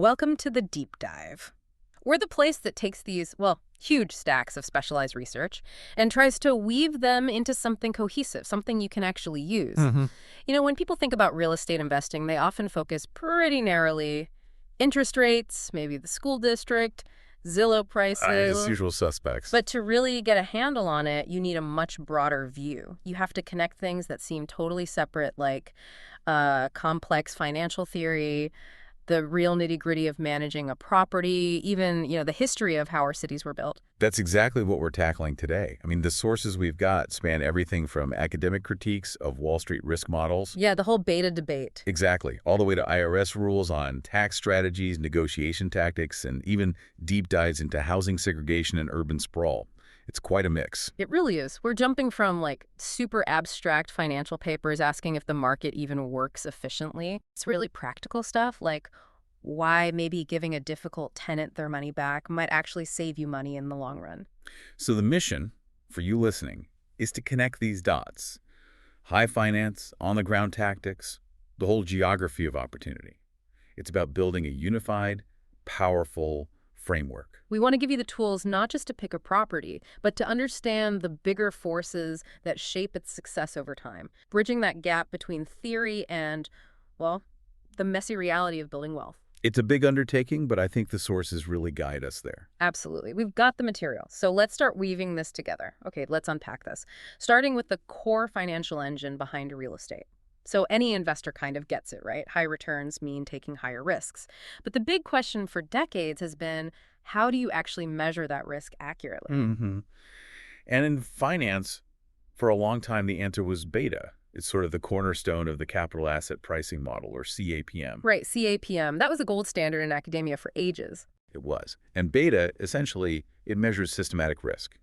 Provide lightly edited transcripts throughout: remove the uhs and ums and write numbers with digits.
Welcome to the Deep Dive. We're the place that takes these, well, huge stacks of specialized research and tries to weave them into something cohesive, something you can actually use. When people think about real estate investing, they often focus pretty narrowly. Interest rates, maybe the school district, Zillow prices. As usual suspects. But to really get a handle on it, you need a much broader view. You have to connect things that seem totally separate, like complex financial theory, the real nitty-gritty of managing a property, even, the history of how our cities were built. That's exactly what we're tackling today. I mean, the sources we've got span everything from academic critiques of Wall Street risk models. Yeah, the whole beta debate. Exactly. All the way to IRS rules on tax strategies, negotiation tactics, and even deep dives into housing segregation and urban sprawl. It's quite a mix. It really is. We're jumping from, super abstract financial papers asking if the market even works efficiently. It's really practical stuff, like why maybe giving a difficult tenant their money back might actually save you money in the long run. So the mission, for you listening, is to connect these dots. High finance, on-the-ground tactics, the whole geography of opportunity. It's about building a unified, powerful framework. We want to give you the tools not just to pick a property, but to understand the bigger forces that shape its success over time, bridging that gap between theory and, well, the messy reality of building wealth. It's a big undertaking, but I think the sources really guide us there. Absolutely. We've got the material. So let's start weaving this together. Okay, let's unpack this. Starting with the core financial engine behind real estate. So any investor kind of gets it, right? High returns mean taking higher risks. But the big question for decades has been, how do you actually measure that risk accurately? And in finance, for a long time, the answer was beta. It's sort of the cornerstone of the capital asset pricing model, or CAPM. Right, CAPM. That was a gold standard in academia for ages. It was. And beta, essentially, it measures systematic risk.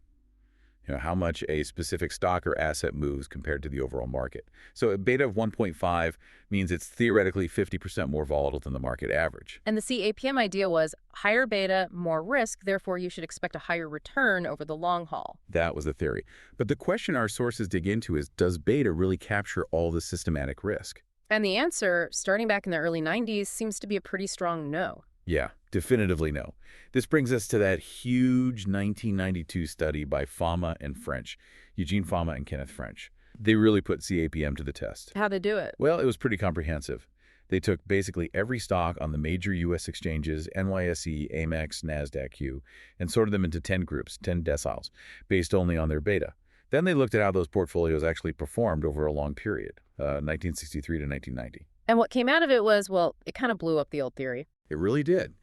How much a specific stock or asset moves compared to the overall market. So a beta of 1.5 means it's theoretically 50% more volatile than the market average. And the CAPM idea was higher beta, more risk, therefore you should expect a higher return over the long haul. That was the theory. But the question our sources dig into is, does beta really capture all the systematic risk? And the answer, starting back in the early 90s, seems to be a pretty strong no. Yeah, definitively no. This brings us to that huge 1992 study by Fama and French, Eugene Fama and Kenneth French. They really put CAPM to the test. How'd they do it? Well, it was pretty comprehensive. They took basically every stock on the major U.S. exchanges, NYSE, AMEX, NASDAQ, and sorted them into 10 groups, 10 deciles, based only on their beta. Then they looked at how those portfolios actually performed over a long period, 1963 to 1990. And what came out of it was, well, it kind of blew up the old theory. It really did.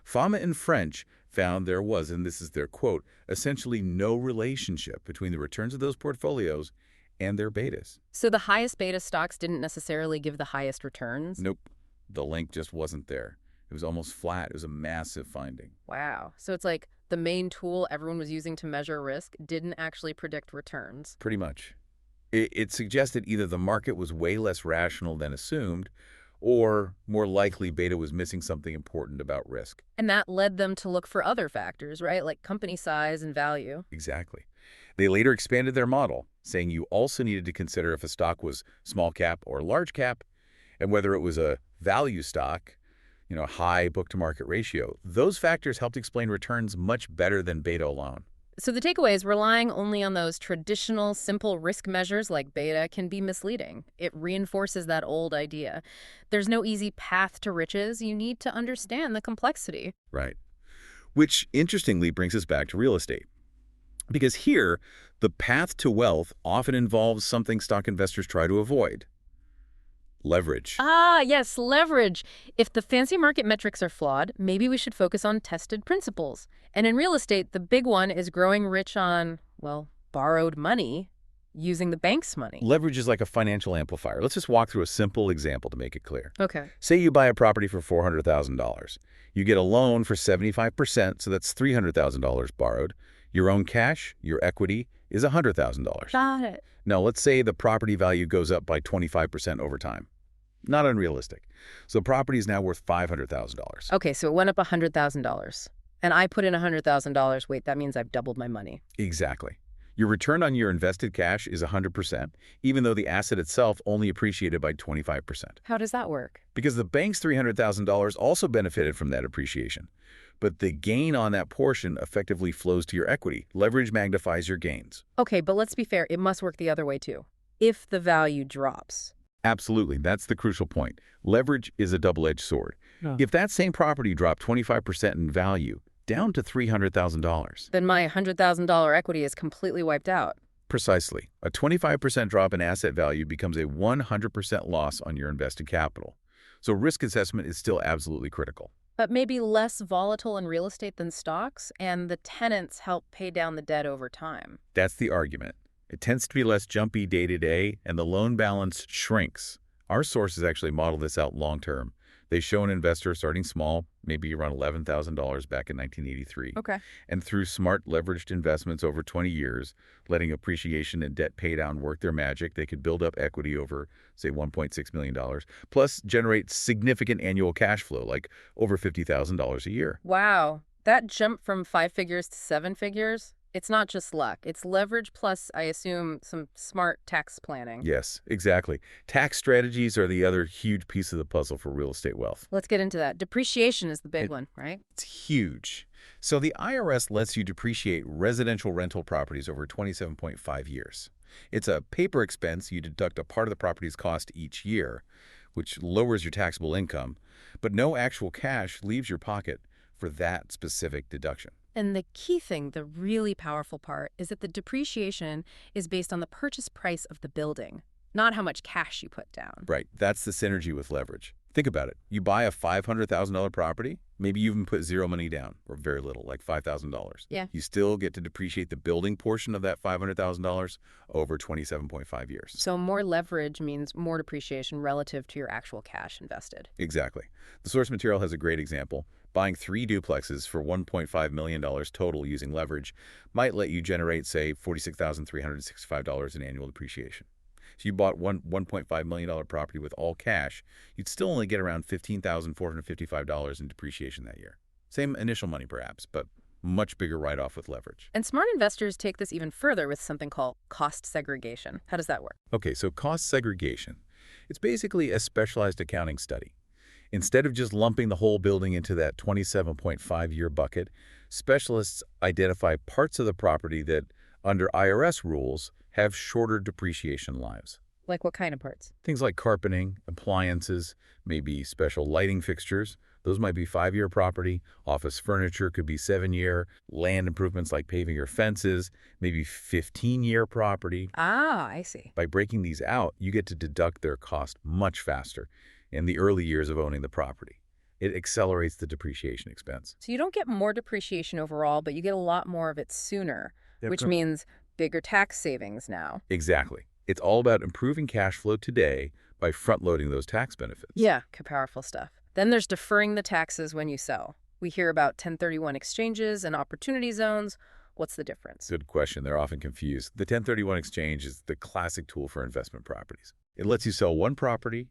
Fama and French found there was, and this is their quote, essentially no relationship between the returns of those portfolios and their betas. So the highest beta stocks didn't necessarily give the highest returns? Nope. The link just wasn't there. It was almost flat. It was a massive finding. Wow. So it's like the main tool everyone was using to measure risk didn't actually predict returns. Pretty much. It suggested either the market was way less rational than assumed, or more likely beta was missing something important about risk. And that led them to look for other factors, right? Like company size and value. Exactly. They later expanded their model, saying you also needed to consider if a stock was small cap or large cap, and whether it was a value stock, high book-to-market ratio. Those factors helped explain returns much better than beta alone. So the takeaway is relying only on those traditional, simple risk measures like beta can be misleading. It reinforces that old idea. There's no easy path to riches. You need to understand the complexity. Right. Which, interestingly, brings us back to real estate. Because here, the path to wealth often involves something stock investors try to avoid. Leverage. Ah, yes, leverage. If the fancy market metrics are flawed, maybe we should focus on tested principles. And in real estate, the big one is growing rich on, well, borrowed money using the bank's money. Leverage is like a financial amplifier. Let's just walk through a simple example to make it clear. Okay. Say you buy a property for $400,000. You get a loan for 75%, so that's $300,000 borrowed. Your own cash, your equity, is $100,000. Got it. Now, let's say the property value goes up by 25% over time. Not unrealistic. So property is now worth $500,000. Okay, so it went up $100,000. And I put in $100,000. Wait, that means I've doubled my money. Exactly. Your return on your invested cash is 100%, even though the asset itself only appreciated by 25%. How does that work? Because the bank's $300,000 also benefited from that appreciation. But the gain on that portion effectively flows to your equity. Leverage magnifies your gains. Okay, but let's be fair, it must work the other way too. If the value drops. Absolutely. That's the crucial point. Leverage is a double-edged sword. Yeah. If that same property dropped 25% in value, down to $300,000. Then my $100,000 equity is completely wiped out. Precisely. A 25% drop in asset value becomes a 100% loss on your invested capital. So risk assessment is still absolutely critical. But maybe less volatile in real estate than stocks, and the tenants help pay down the debt over time. That's the argument. It tends to be less jumpy day to day, and the loan balance shrinks. Our sources actually model this out long term. They show an investor starting small, maybe around $11,000 back in 1983. Okay. And through smart leveraged investments over 20 years, letting appreciation and debt paydown work their magic, they could build up equity over, say, $1.6 million, plus generate significant annual cash flow, like over $50,000 a year. Wow. That jump from 5 figures to 7 figures, it's not just luck. It's leverage plus, I assume, some smart tax planning. Yes, exactly. Tax strategies are the other huge piece of the puzzle for real estate wealth. Let's get into that. Depreciation is the big one, right? It's huge. So the IRS lets you depreciate residential rental properties over 27.5 years. It's a paper expense. You deduct a part of the property's cost each year, which lowers your taxable income, but no actual cash leaves your pocket for that specific deduction. And the key thing, the really powerful part, is that the depreciation is based on the purchase price of the building, not how much cash you put down. Right. That's the synergy with leverage. Think about it. You buy a $500,000 property, maybe you even put zero money down, or very little, like $5,000. Yeah. You still get to depreciate the building portion of that $500,000 over 27.5 years. So more leverage means more depreciation relative to your actual cash invested. Exactly. The source material has a great example. Buying 3 duplexes for $1.5 million total using leverage might let you generate, say, $46,365 in annual depreciation. If you bought $1.5 million property with all cash, you'd still only get around $15,455 in depreciation that year. Same initial money, perhaps, but much bigger write-off with leverage. And smart investors take this even further with something called cost segregation. How does that work? Okay, so cost segregation. It's basically a specialized accounting study. Instead of just lumping the whole building into that 27.5-year bucket, specialists identify parts of the property that, under IRS rules, have shorter depreciation lives. Like what kind of parts? Things like carpeting, appliances, maybe special lighting fixtures. Those might be 5-year property. Office furniture could be 7-year. Land improvements like paving or fences, maybe 15-year property. Ah, I see. By breaking these out, you get to deduct their cost much faster in the early years of owning the property. It accelerates the depreciation expense. So you don't get more depreciation overall, but you get a lot more of it sooner, which means bigger tax savings now. Exactly. It's all about improving cash flow today by front-loading those tax benefits. Yeah, powerful stuff. Then there's deferring the taxes when you sell. We hear about 1031 exchanges and opportunity zones. What's the difference? Good question. They're often confused. The 1031 exchange is the classic tool for investment properties. It lets you sell one property,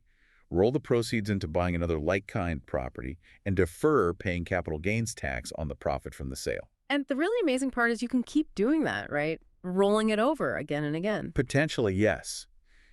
roll the proceeds into buying another like-kind property, and defer paying capital gains tax on the profit from the sale. And the really amazing part is you can keep doing that, right? Rolling it over again and again. Potentially, yes.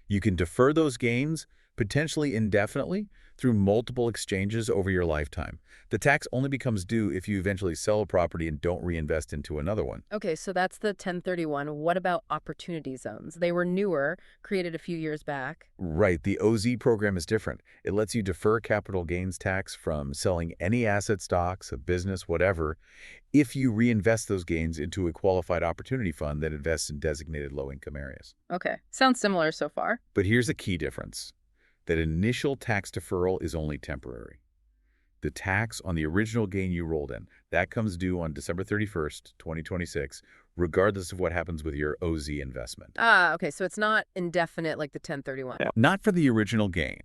You can defer those gains, potentially indefinitely, through multiple exchanges over your lifetime. The tax only becomes due if you eventually sell a property and don't reinvest into another one. Okay, so that's the 1031. What about opportunity zones? They were newer, created a few years back. Right. The OZ program is different. It lets you defer capital gains tax from selling any asset, stocks, a business, whatever, if you reinvest those gains into a qualified opportunity fund that invests in designated low-income areas. Okay, sounds similar so far. But here's a key difference. That initial tax deferral is only temporary. The tax on the original gain you rolled in, that comes due on December 31st, 2026, regardless of what happens with your OZ investment. Ah, okay, so it's not indefinite like the 1031. Not for the original gain.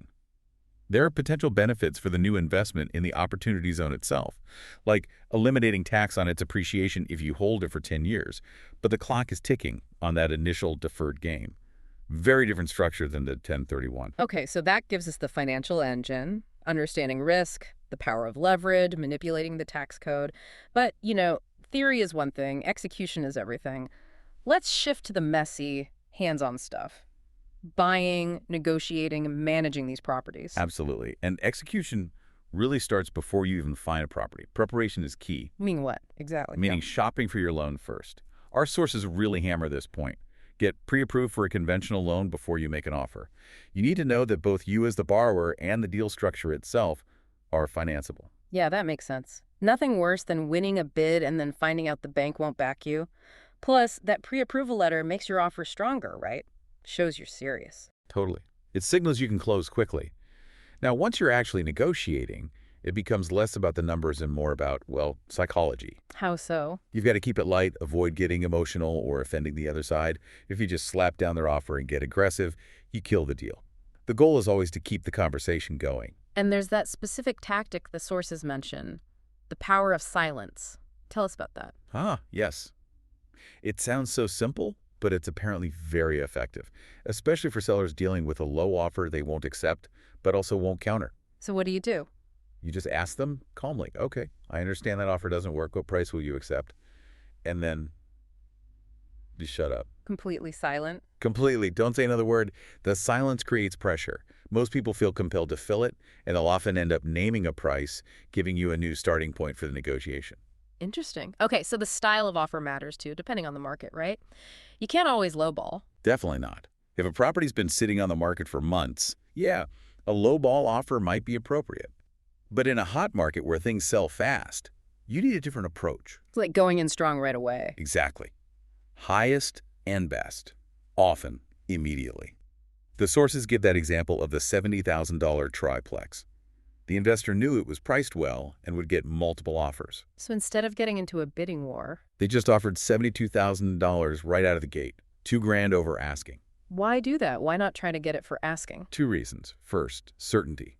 There are potential benefits for the new investment in the opportunity zone itself, like eliminating tax on its appreciation if you hold it for 10 years, but the clock is ticking on that initial deferred gain. Very different structure than the 1031. Okay, so that gives us the financial engine, understanding risk, the power of leverage, manipulating the tax code. But, theory is one thing, execution is everything. Let's shift to the messy, hands-on stuff. Buying, negotiating, and managing these properties. Absolutely. And execution really starts before you even find a property. Preparation is key, Meaning what? Exactly. meaning Yeah. shopping for your loan first. Our sources really hammer this point. Get pre-approved for a conventional loan before you make an offer. You need to know that both you as the borrower and the deal structure itself are financeable. Yeah, that makes sense. Nothing worse than winning a bid and then finding out the bank won't back you. Plus, that pre-approval letter makes your offer stronger, right? Shows you're serious. Totally. It signals you can close quickly. Now, once you're actually negotiating, it becomes less about the numbers and more about, well, psychology. How so? You've got to keep it light, avoid getting emotional or offending the other side. If you just slap down their offer and get aggressive, you kill the deal. The goal is always to keep the conversation going. And there's that specific tactic the sources mention, the power of silence. Tell us about that. Ah, yes. It sounds so simple, but it's apparently very effective, especially for sellers dealing with a low offer they won't accept, but also won't counter. So what do? You just ask them calmly, okay, I understand that offer doesn't work. What price will you accept? And then just shut up. Completely silent? Completely. Don't say another word. The silence creates pressure. Most people feel compelled to fill it, and they'll often end up naming a price, giving you a new starting point for the negotiation. Interesting. Okay, so the style of offer matters too, depending on the market, right? You can't always lowball. Definitely not. If a property's been sitting on the market for months, yeah, a low-ball offer might be appropriate. But in a hot market where things sell fast, you need a different approach. It's like going in strong right away. Exactly. Highest and best. Often, immediately. The sources give that example of the $70,000 triplex. The investor knew it was priced well and would get multiple offers. So instead of getting into a bidding war, They just offered $72,000 right out of the gate, $2,000 over asking. why do that? Why not try to get it for asking? Two reasons. First, certainty.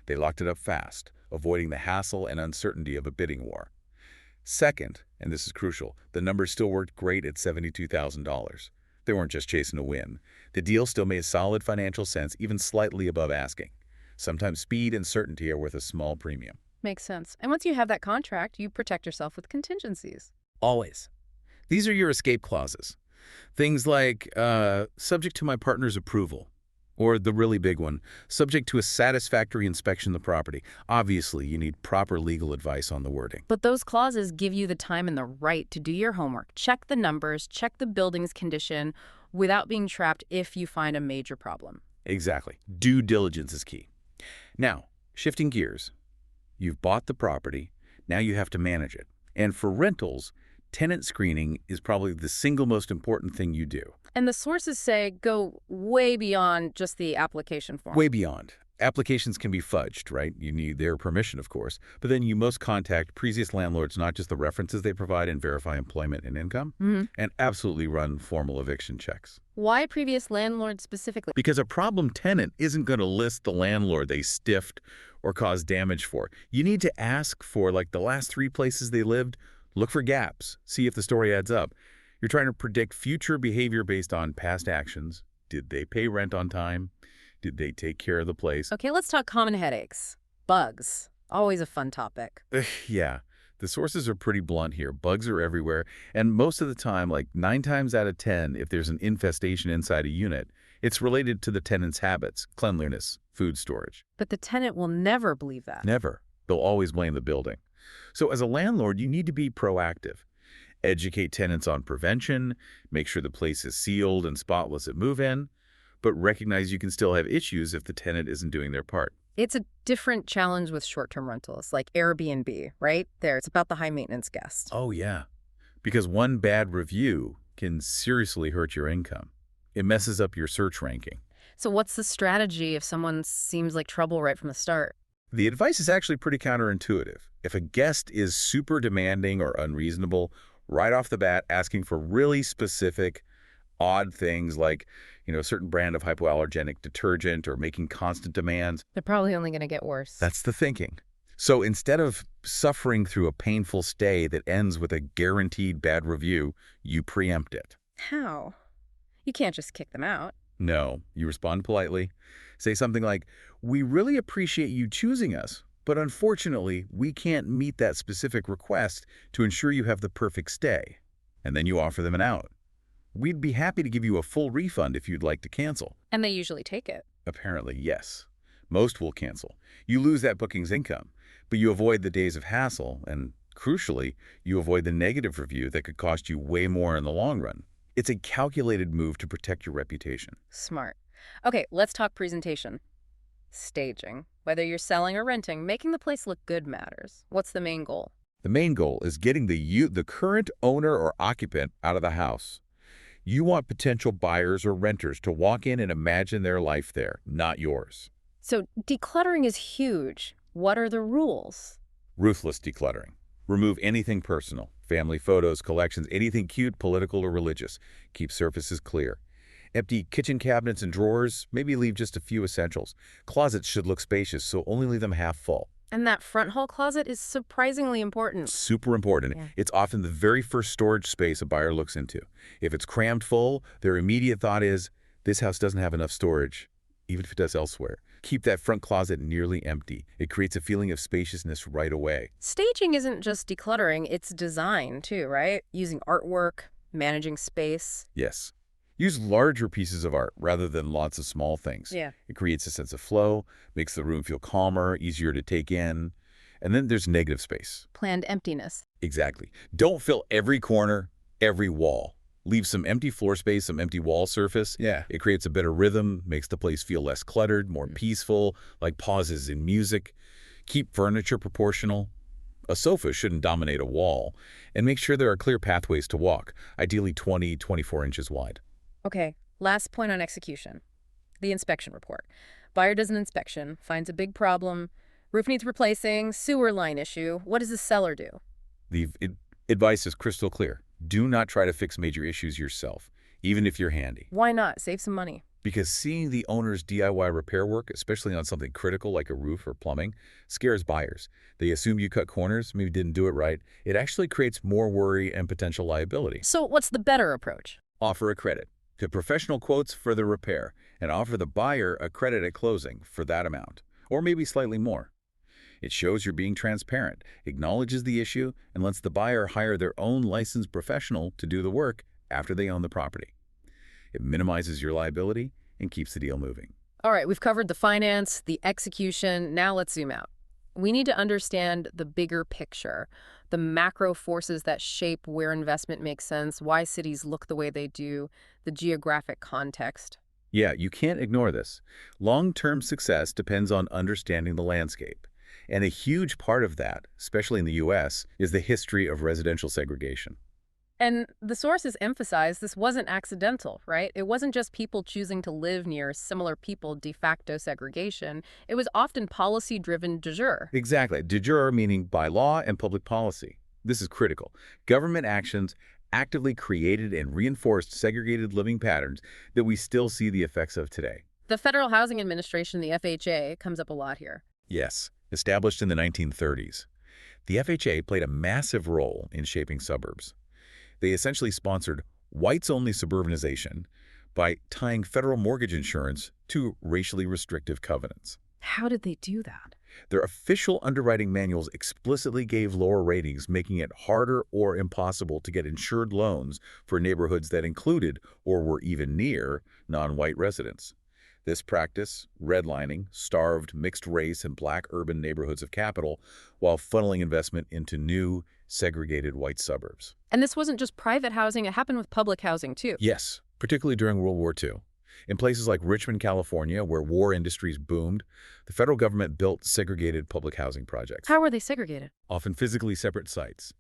They locked it up fast, avoiding the hassle and uncertainty of a bidding war. Second, and this is crucial, the numbers still worked great at $72,000. They weren't just chasing a win. The deal still made solid financial sense, even slightly above asking. Sometimes speed and certainty are worth a small premium. Makes sense. And once you have that contract, you protect yourself with contingencies. Always. These are your escape clauses. Things like, subject to my partner's approval. Or the really big one, subject to a satisfactory inspection of the property. Obviously, you need proper legal advice on the wording. But those clauses give you the time and the right to do your homework, check the numbers, check the building's condition, without being trapped if you find a major problem. Exactly. Due diligence is key. Now, shifting gears. You've bought the property. Now you have to manage it. And for rentals, tenant screening is probably the single most important thing you do. And the sources say go way beyond just the application form. Way beyond. Applications can be fudged, right? You need their permission, of course. But then you must contact previous landlords, not just the references they provide, and verify employment and income, and absolutely run formal eviction checks. Why previous landlords specifically? Because a problem tenant isn't going to list the landlord they stiffed or caused damage for. You need to ask for, like, the last 3 places they lived. Look for gaps. See if the story adds up. You're trying to predict future behavior based on past actions. Did they pay rent on time? Did they take care of the place? Okay, let's talk common headaches. Bugs. Always a fun topic. Yeah, the sources are pretty blunt here. Bugs are everywhere. And most of the time, like 9 times out of 10, if there's an infestation inside a unit, it's related to the tenant's habits, cleanliness, food storage. But the tenant will never believe that. Never. They'll always blame the building. So as a landlord, you need to be proactive. Educate tenants on prevention, make sure the place is sealed and spotless at move-in, but recognize you can still have issues if the tenant isn't doing their part. It's a different challenge with short-term rentals, like Airbnb, right? There, it's about the high-maintenance guest. Oh, yeah. Because one bad review can seriously hurt your income. It messes up your search ranking. So what's the strategy if someone seems like trouble right from the start? The advice is actually pretty counterintuitive. If a guest is super demanding or unreasonable, right off the bat asking for really specific, odd things like, a certain brand of hypoallergenic detergent or making constant demands. They're probably only going to get worse. That's the thinking. So instead of suffering through a painful stay that ends with a guaranteed bad review, you preempt it. How? You can't just kick them out. No, you respond politely. Say something like, we really appreciate you choosing us, but unfortunately, we can't meet that specific request to ensure you have the perfect stay. And then you offer them an out. We'd be happy to give you a full refund if you'd like to cancel. And they usually take it. Apparently, yes. Most will cancel. You lose that booking's income, but you avoid the days of hassle, and crucially, you avoid the negative review that could cost you way more in the long run. It's a calculated move to protect your reputation. Smart. Okay, let's talk presentation. Staging. Whether you're selling or renting, making the place look good matters. What's the main goal? The main goal is getting the current owner or occupant out of the house. You want potential buyers or renters to walk in and imagine their life there, not yours. So decluttering is huge. What are the rules? Ruthless decluttering. Remove anything personal, family photos, collections, anything cute, political, or religious. Keep surfaces clear. Empty kitchen cabinets and drawers, maybe leave just a few essentials. Closets should look spacious, so only leave them half full. And that front hall closet is surprisingly important. Super important. Yeah. It's often the very first storage space a buyer looks into. If it's crammed full, their immediate thought is, this house doesn't have enough storage, even if it does elsewhere. Keep that front closet nearly empty. It creates a feeling of spaciousness right away. Staging isn't just decluttering, it's design too, right? Using artwork, managing space. Yes. Use larger pieces of art rather than lots of small things. Yeah. It creates a sense of flow, makes the room feel calmer, easier to take in. And then there's negative space. Planned emptiness. Exactly. Don't fill every corner, every wall. Leave some empty floor space, some empty wall surface. Yeah. It creates a better rhythm, makes the place feel less cluttered, more peaceful, like pauses in music. Keep furniture proportional. A sofa shouldn't dominate a wall. And make sure there are clear pathways to walk, ideally 20, 24 inches wide. Okay, last point on execution. The inspection report. Buyer does an inspection, finds a big problem, roof needs replacing, sewer line issue. What does the seller do? The advice is crystal clear. Do not try to fix major issues yourself, even if you're handy. Why not? Save some money. Because seeing the owner's DIY repair work, especially on something critical like a roof or plumbing, scares buyers. They assume you cut corners, maybe didn't do it right. It actually creates more worry and potential liability. So what's the better approach? Offer a credit. Get professional quotes for the repair and offer the buyer a credit at closing for that amount, or maybe slightly more. It shows you're being transparent, acknowledges the issue, and lets the buyer hire their own licensed professional to do the work after they own the property. It minimizes your liability and keeps the deal moving. All right, we've covered the finance, the execution. Now let's zoom out. We need to understand the bigger picture, the macro forces that shape where investment makes sense, why cities look the way they do, the geographic context. Yeah, you can't ignore this. Long-term success depends on understanding the landscape. And a huge part of that, especially in the U.S., is the history of residential segregation. And the sources emphasize this wasn't accidental, right? It wasn't just people choosing to live near similar people de facto segregation. It was often policy-driven de jure. Exactly. De jure meaning by law and public policy. This is critical. Government actions actively created and reinforced segregated living patterns that we still see the effects of today. The Federal Housing Administration, the FHA, comes up a lot here. Yes, established in the 1930s. The FHA played a massive role in shaping suburbs. They essentially sponsored whites-only suburbanization by tying federal mortgage insurance to racially restrictive covenants. How did they do that? Their official underwriting manuals explicitly gave lower ratings, making it harder or impossible to get insured loans for neighborhoods that included or were even near non-white residents. This practice, redlining, starved mixed-race and black urban neighborhoods of capital while funneling investment into new, segregated white suburbs. And this wasn't just private housing, it happened with public housing too. Yes, particularly during World War II. In places like Richmond, California, where war industries boomed, the federal government built segregated public housing projects. How were they segregated? Often physically separate sites.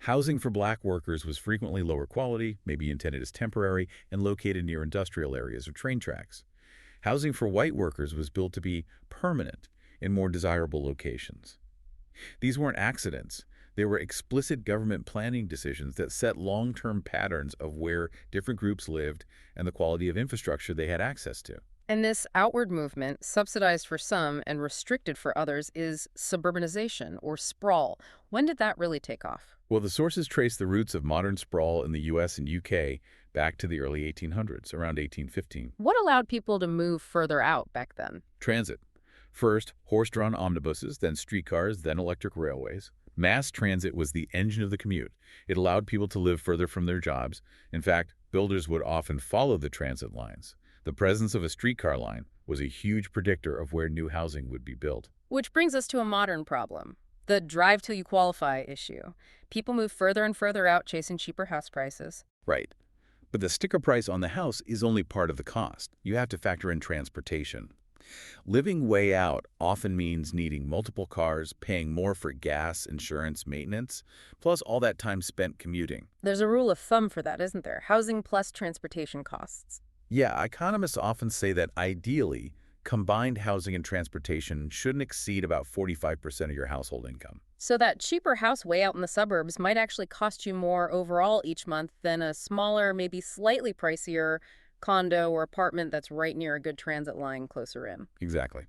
Housing for black workers was frequently lower quality, maybe intended as temporary, and located near industrial areas or train tracks. Housing for white workers was built to be permanent in more desirable locations. These weren't accidents. They were explicit government planning decisions that set long-term patterns of where different groups lived and the quality of infrastructure they had access to. And this outward movement, subsidized for some and restricted for others, is suburbanization or sprawl. When did that really take off? Well, the sources trace the roots of modern sprawl in the U.S. and U.K. back to the early 1800s, around 1815. What allowed people to move further out back then? Transit. First, horse-drawn omnibuses, then streetcars, then electric railways. Mass transit was the engine of the commute. It allowed people to live further from their jobs. In fact, Builders would often follow the transit lines. The presence of a streetcar line was a huge predictor of where new housing would be built. Which brings us to a modern problem, the drive till you qualify issue. People move further and further out chasing cheaper house prices. Right. But the sticker price on the house is only part of the cost. You have to factor in transportation. Living way out often means needing multiple cars, paying more for gas, insurance, maintenance, plus all that time spent commuting. There's a rule of thumb for that, isn't there? Housing plus transportation costs. Yeah, economists often say that ideally, combined housing and transportation shouldn't exceed about 45% of your household income. So that cheaper house way out in the suburbs might actually cost you more overall each month than a smaller, maybe slightly pricier condo or apartment that's right near a good transit line closer in. Exactly.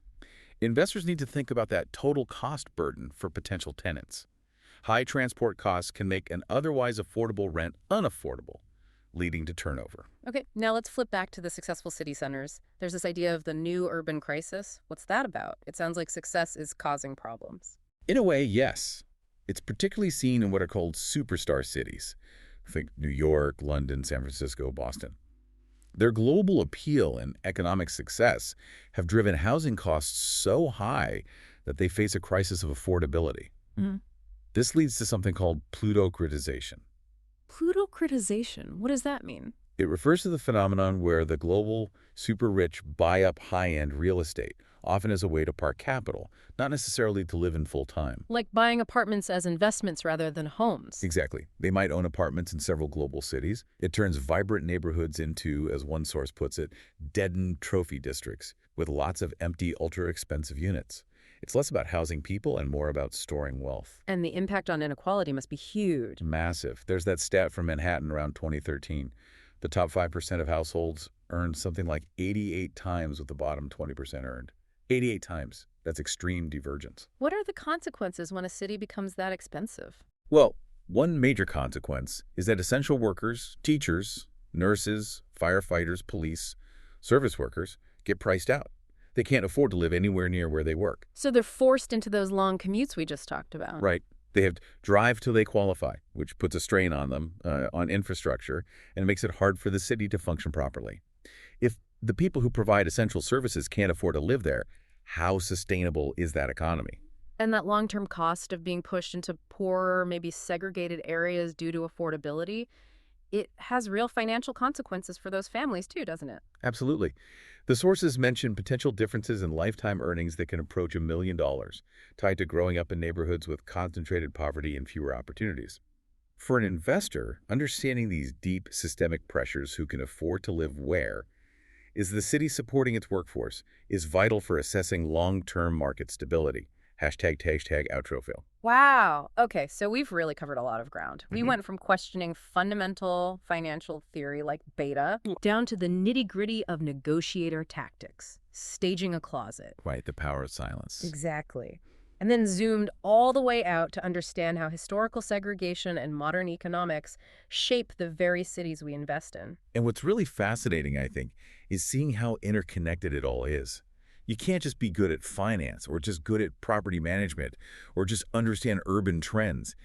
Investors need to think about that total cost burden for potential tenants. High transport costs can make an otherwise affordable rent unaffordable, leading to turnover. Okay, now let's flip back to the successful city centers. There's this idea of the new urban crisis. What's that about? It sounds like success is causing problems. In a way, yes. It's particularly seen in what are called superstar cities. Think New York, London, San Francisco, Boston. Their global appeal and economic success have driven housing costs so high that they face a crisis of affordability. Mm-hmm. This leads to something called plutocratization. Plutocratization? What does that mean? It refers to the phenomenon where the global super-rich buy up high-end real estate, often as a way to park capital, not necessarily to live in full-time. Like buying apartments as investments rather than homes. Exactly. They might own apartments in several global cities. It turns vibrant neighborhoods into, as one source puts it, deadened trophy districts with lots of empty, ultra-expensive units. It's less about housing people and more about storing wealth. And the impact on inequality must be huge. Massive. There's that stat from Manhattan around 2013. The top 5% of households earned something like 88 times what the bottom 20% earned. 88 times. That's extreme divergence. What are the consequences when a city becomes that expensive? Well, one major consequence is that essential workers, teachers, nurses, firefighters, police, service workers get priced out. They can't afford to live anywhere near where they work. So they're forced into those long commutes we just talked about. Right. They have to drive till they qualify, which puts a strain on them, on infrastructure, and makes it hard for the city to function properly. If the people who provide essential services can't afford to live there, how sustainable is that economy? And that long-term cost of being pushed into poorer, maybe segregated areas due to affordability, it has real financial consequences for those families too, doesn't it? Absolutely. The sources mention potential differences in lifetime earnings that can approach $1 million, tied to growing up in neighborhoods with concentrated poverty and fewer opportunities. For an investor, understanding these deep systemic pressures who can afford to live where is the city supporting its workforce is vital for assessing long-term market stability. Hashtag outro Phil. Wow. Okay, so we've really covered a lot of ground. We went from questioning fundamental financial theory like beta down to the nitty-gritty of negotiator tactics, staging a closet. Right, the power of silence. Exactly. And then zoomed all the way out to understand how historical segregation and modern economics shape the very cities we invest in. And what's really fascinating, I think, is seeing how interconnected it all is. You can't just be good at finance or just good at property management or just understand urban trends.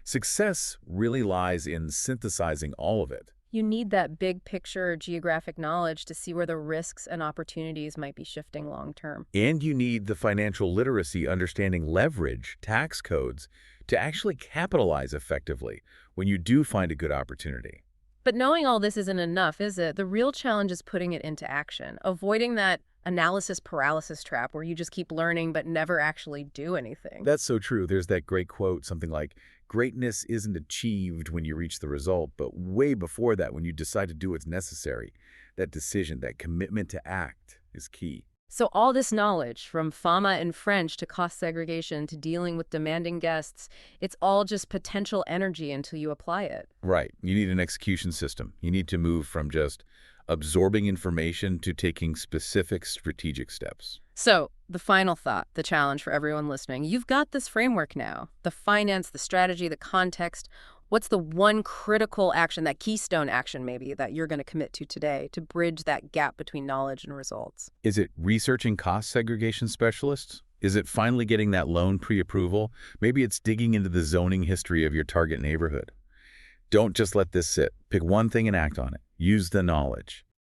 Success really lies in synthesizing all of it. You need that big picture geographic knowledge to see where the risks and opportunities might be shifting long term. And you need the financial literacy, understanding leverage, tax codes, to actually capitalize effectively when you do find a good opportunity. But knowing all this isn't enough, is it? The real challenge is putting it into action, avoiding that analysis paralysis trap where you just keep learning but never actually do anything. That's so true. There's that great quote, something like, greatness isn't achieved when you reach the result, but way before that when you decide to do what's necessary. That decision, that commitment to act is key. So all this knowledge, from fama and French to cost segregation to dealing with demanding guests, it's all just potential energy until you apply it. Right. You need an execution system. You need to move from just absorbing information to taking specific strategic steps. So the final thought, the challenge for everyone listening, you've got this framework now, the finance, the strategy, the context. What's the one critical action, that keystone action maybe, that you're going to commit to today to bridge that gap between knowledge and results? Is it researching cost segregation specialists? Is it finally getting that loan pre-approval? Maybe it's digging into the zoning history of your target neighborhood. Don't just let this sit. Pick one thing and act on it. Use the knowledge.